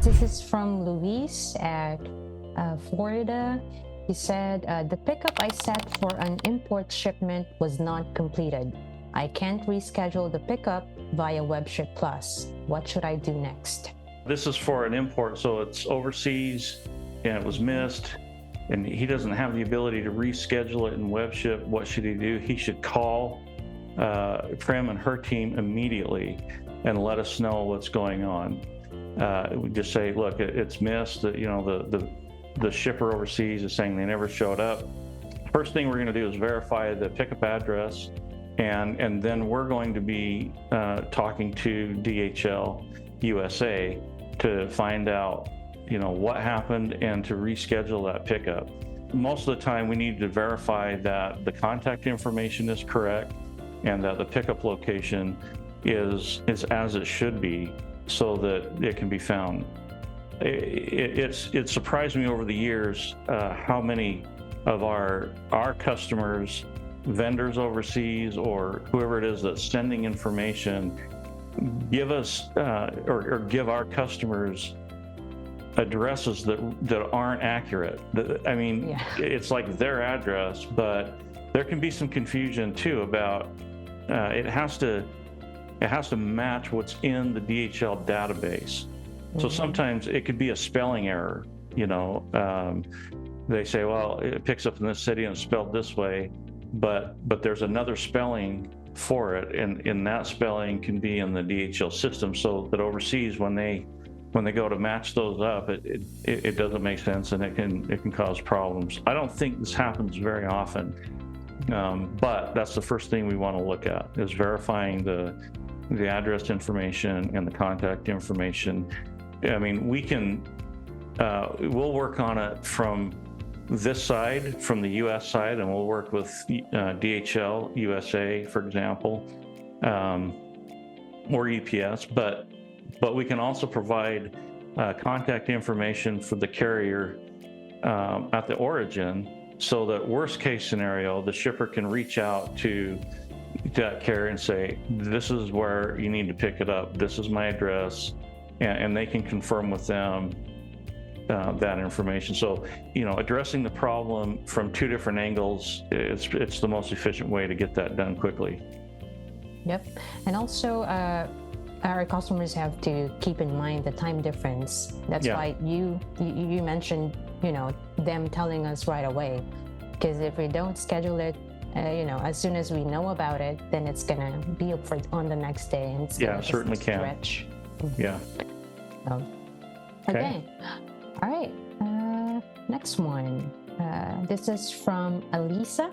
This is from Luis at Florida. He said, the pickup I set for an import shipment was not completed. I can't reschedule the pickup via WebShip Plus. What should I do next? This is for an import, so it's overseas and it was missed, and he doesn't have the ability to reschedule it in WebShip. What should he do? He should call Prim and her team immediately and let us know what's going on. We just say, look, it's missed. The shipper overseas is saying they never showed up. First thing we're going to do is verify the pickup address, and then we're going to be talking to DHL USA to find out, what happened and to reschedule that pickup. Most of the time, we need to verify that the contact information is correct and that the pickup location is as it should be, so that it can be found. It surprised me over the years how many of our customers, vendors overseas, or whoever it is that's sending information, give us or give our customers addresses that aren't accurate. It's like their address, but there can be some confusion too about it has to match what's in the DHL database. So sometimes it could be a spelling error. They say, well, it picks up in this city and it's spelled this way, but there's another spelling for it, and in that spelling can be in the DHL system, so that overseas when they go to match those up, it doesn't make sense, and it can cause problems. I don't think this happens very often, but that's the first thing we want to look at, is verifying the address information and the contact information. We'll work on it from this side, from the US side, and we'll work with DHL USA, for example, or UPS, but we can also provide contact information for the carrier at the origin, so that worst case scenario, the shipper can reach out to that carrier and say, this is where you need to pick it up, this is my address, and they can confirm with them that information. So, addressing the problem from two different angles, it's the most efficient way to get that done quickly. Yep. And also, our customers have to keep in mind the time difference. That's why you mentioned, them telling us right away, because if we don't schedule it, as soon as we know about it, then it's gonna be on the next day, and it's gonna certainly stretch. Yeah. Okay. All right. Next one. This is from Elisa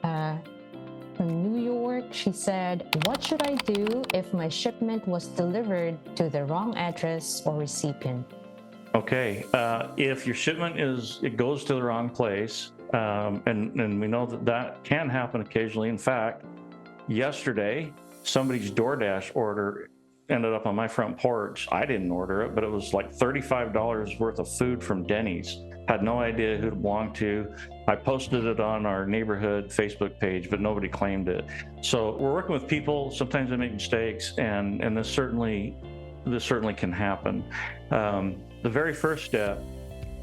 from New York. She said, what should I do if my shipment was delivered to the wrong address or recipient? Okay. If your shipment goes to the wrong place, and we know that can happen occasionally. In fact, yesterday, somebody's DoorDash order ended up on my front porch. I didn't order it, but it was like $35 worth of food from Denny's. Had no idea who it belonged to. I posted it on our neighborhood Facebook page, but nobody claimed it. So we're working with people. Sometimes they make mistakes, and this certainly can happen. The very first step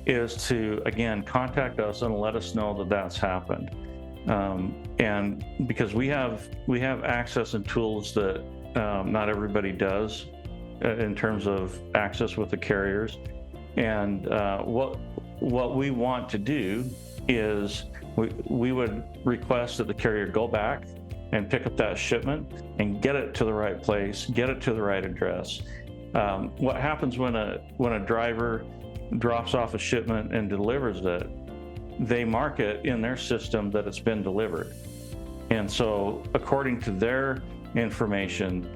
is to, again, contact us and let us know that that's happened. And because we have access and tools that not everybody does in terms of access with the carriers. And what we want to do is we would request that the carrier go back and pick up that shipment and get it to the right place, get it to the right address. What happens when a driver drops off a shipment and delivers it, they mark it in their system that it's been delivered. And so according to their information,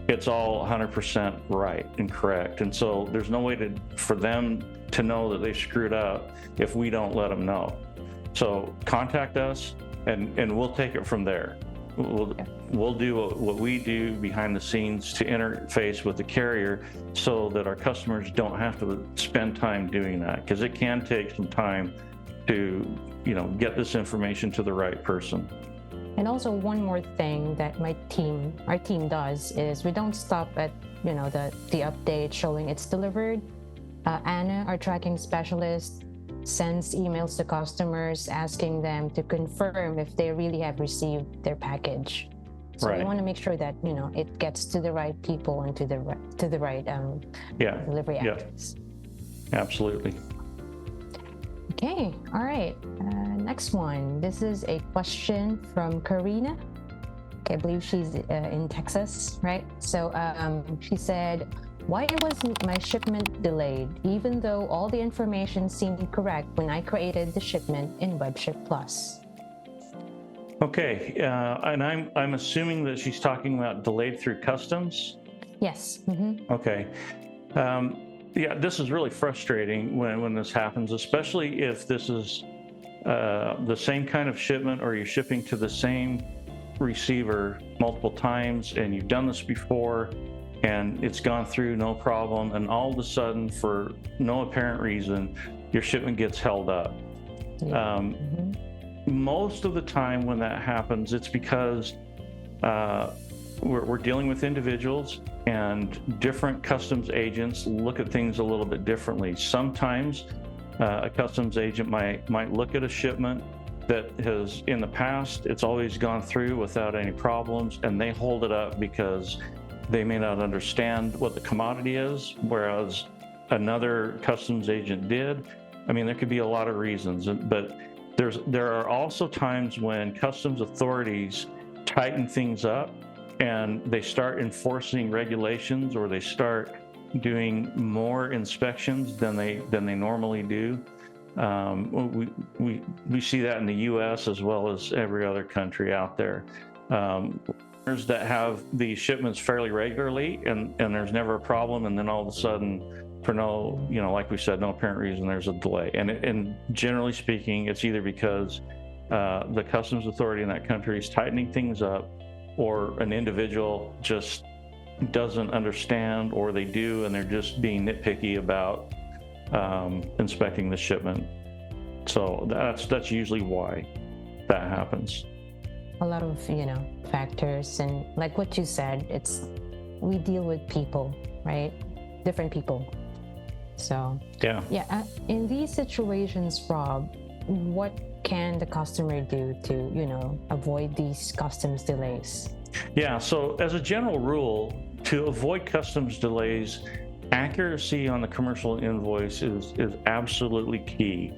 it's all 100% right and correct. And so there's no way for them to know that they screwed up if we don't let them know. So contact us and we'll take it from there. We'll do what we do behind the scenes to interface with the carrier, so that our customers don't have to spend time doing that, because it can take some time to get this information to the right person. And also, one more thing that our team does is we don't stop at the update showing it's delivered. Anna, our tracking specialist, sends emails to customers asking them to confirm if they really have received their package. So we want to make sure that it gets to the right people and to the right delivery address. Absolutely. Okay, all right. Next one. This is a question from Karina. Okay, I believe she's in Texas, right? So she said, why wasn't my shipment delayed, even though all the information seemed correct when I created the shipment in WebShip Plus? Okay, and I'm assuming that she's talking about delayed through customs. Yes. Mm-hmm. Okay. Yeah, this is really frustrating when this happens, especially if this is the same kind of shipment, or you're shipping to the same receiver multiple times and you've done this before and it's gone through no problem, and all of a sudden, for no apparent reason, your shipment gets held up. Yeah. Most of the time when that happens, it's because we're dealing with individuals, and different customs agents look at things a little bit differently. Sometimes a customs agent might look at a shipment that has, in the past, it's always gone through without any problems, and they hold it up because they may not understand what the commodity is, whereas another customs agent did. I mean, there could be a lot of reasons, but there are also times when customs authorities tighten things up and they start enforcing regulations, or they start doing more inspections than they normally do. We see that in the U.S. as well as every other country out there. That have these shipments fairly regularly, and there's never a problem, and then all of a sudden, for no, like we said, no apparent reason, there's a delay. And generally speaking, it's either because the customs authority in that country is tightening things up, or an individual just doesn't understand, or they do and they're just being nitpicky about inspecting the shipment. So that's usually why that happens. A lot of factors, and like what you said, we deal with people, right? Different people. So in these situations, Rob, what can the customer do to avoid these customs delays? Yeah, so as a general rule, to avoid customs delays, accuracy on the commercial invoice is absolutely key,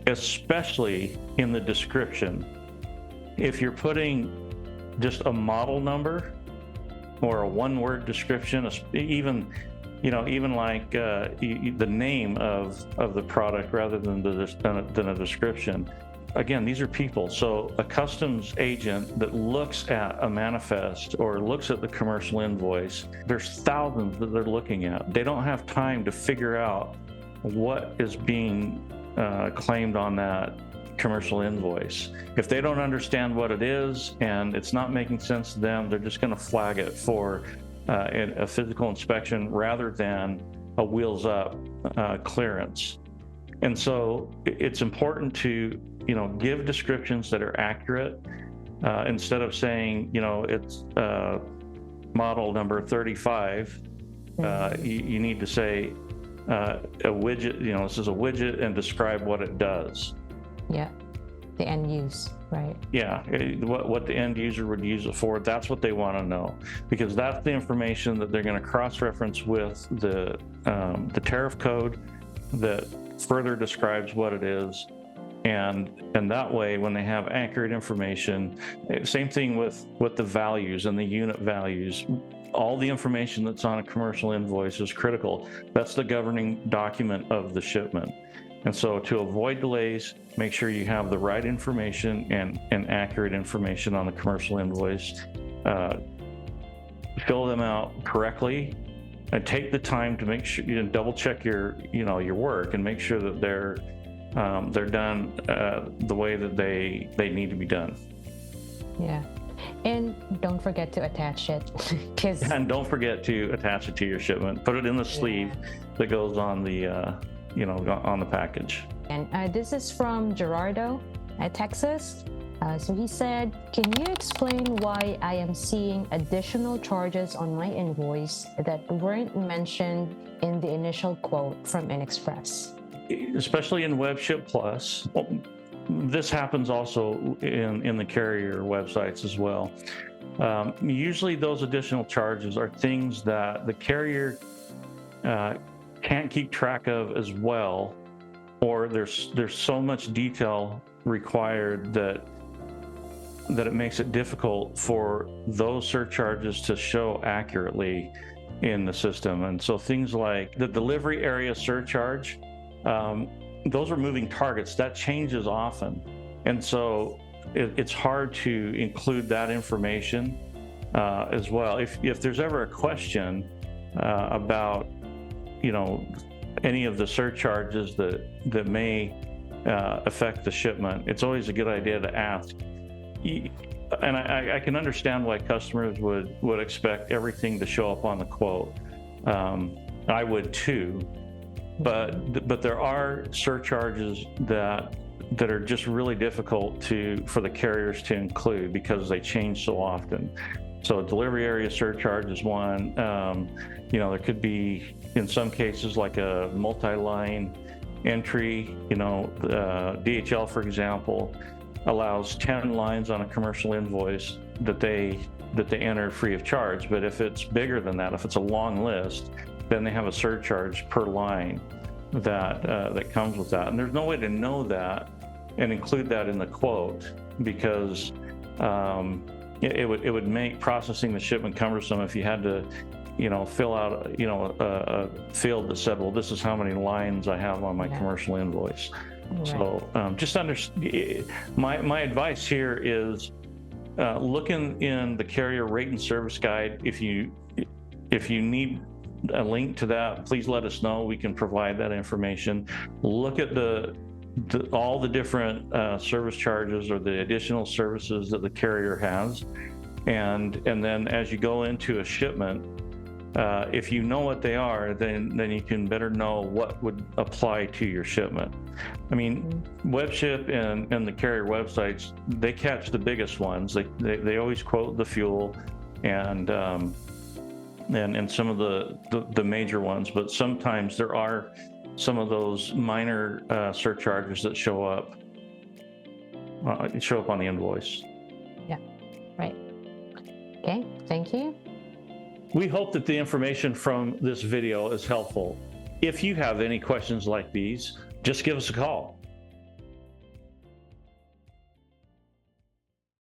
especially in the description. If you're putting just a model number or a one-word description, even like the name of the product rather than a description. Again, these are people. So a customs agent that looks at a manifest or looks at the commercial invoice, there's thousands that they're looking at. They don't have time to figure out what is being claimed on that commercial invoice. If they don't understand what it is and it's not making sense to them, they're just going to flag it for a physical inspection rather than a wheels up clearance. And so it's important to give descriptions that are accurate. Instead of saying it's model number 35, you need to say a widget, this is a widget, and describe what it does. Yeah, the end use, right? Yeah, what the end user would use it for. That's what they want to know, because that's the information that they're going to cross-reference with the tariff code that further describes what it is, and that way, when they have accurate information, same thing with the values and the unit values. All the information that's on a commercial invoice is critical. That's the governing document of the shipment. And so to avoid delays, make sure you have the right information and accurate information on the commercial invoice. Fill them out correctly, and take the time to make sure you double check your work and make sure that they're done the way that they need to be done. Yeah. And don't forget to attach it. And don't forget to attach it to your shipment. Put it in the sleeve that goes on the on the package. And this is from Gerardo at Texas. So he said, can you explain why I am seeing additional charges on my invoice that weren't mentioned in the initial quote from InXpress? Especially in WebShip Plus. This happens also in the carrier websites as well. Usually those additional charges are things that the carrier can't keep track of as well, or there's so much detail required that it makes it difficult for those surcharges to show accurately in the system. And so things like the delivery area surcharge, those are moving targets. That changes often. And so it's hard to include that information as well. If there's ever a question about, any of the surcharges that may affect the shipment, it's always a good idea to ask. And I can understand why customers would expect everything to show up on the quote. I would too, but there are surcharges that are just really difficult for the carriers to include because they change so often. So a delivery area surcharge is one. There could be, in some cases, like a multi-line entry. DHL, for example, allows 10 lines on a commercial invoice that they enter free of charge. But if it's bigger than that, if it's a long list, then they have a surcharge per line that comes with that. And there's no way to know that and include that in the quote, because it would make processing the shipment cumbersome if you had to fill out a field that said, well, this is how many lines I have on my commercial invoice. Right. So just my advice here is look in the carrier rate and service guide. If you need a link to that, please let us know. We can provide that information. Look at all the different service charges or the additional services that the carrier has, and then as you go into a shipment, if you know what they are, then you can better know what would apply to your shipment. I mean, WebShip and the carrier websites, they catch the biggest ones. They always quote the fuel and some of the major ones, but sometimes there are some of those minor surcharges that show up on the invoice. Yeah, right. Okay, thank you. We hope that the information from this video is helpful. If you have any questions like these, just give us a call.